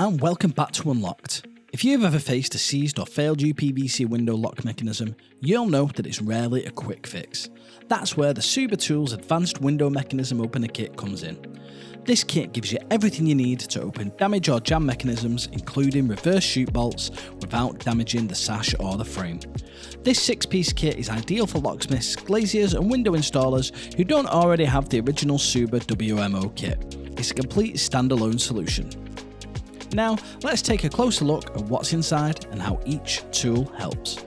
and welcome back to Unlocked. If you've ever faced a seized or failed UPVC window lock mechanism, you'll know that it's rarely a quick fix. That's where the Souber Tools Advanced Window Mechanism Opener Kit comes in. This kit gives you everything you need to open damage or jam mechanisms, including reverse shoot bolts, without damaging the sash or the frame. This 6-piece kit is ideal for locksmiths, glaziers and window installers who don't already have the original Souber WMO kit. It's a complete standalone solution. Now, let's take a closer look at what's inside and how each tool helps.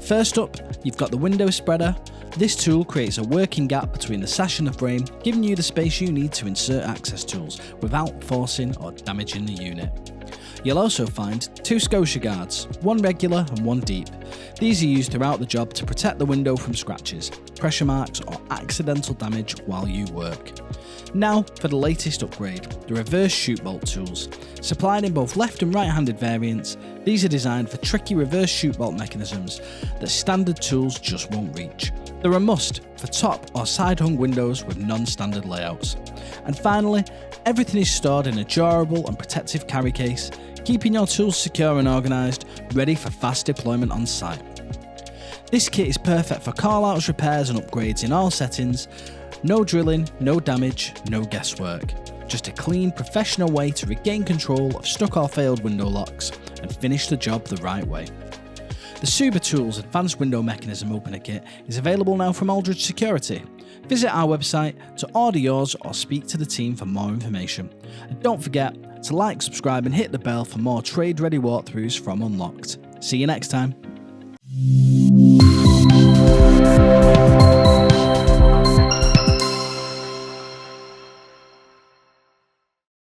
First up, you've got the window spreader. This tool creates a working gap between the sash and the frame, giving you the space you need to insert access tools without forcing or damaging the unit. You'll also find 2 Scotia guards, one regular and one deep. These are used throughout the job to protect the window from scratches, pressure marks or accidental damage while you work. Now for the latest upgrade, the reverse Shootbolt tools. Supplied in both left and right-handed variants, these are designed for tricky reverse Shootbolt mechanisms that standard tools just won't reach. They're a must for top or side-hung windows with non-standard layouts. And finally, everything is stored in a durable and protective carry case, keeping your tools secure and organised, ready for fast deployment on site. This kit is perfect for call-outs, repairs and upgrades in all settings. No drilling, no damage, no guesswork. Just a clean, professional way to regain control of stuck or failed window locks and finish the job the right way. The Souber Tools Advanced Window Mechanism Opener Kit is available now from Aldridge Security. Visit our website to order yours or speak to the team for more information. And don't forget to like, subscribe and hit the bell for more trade-ready walkthroughs from Unlocked. See you next time.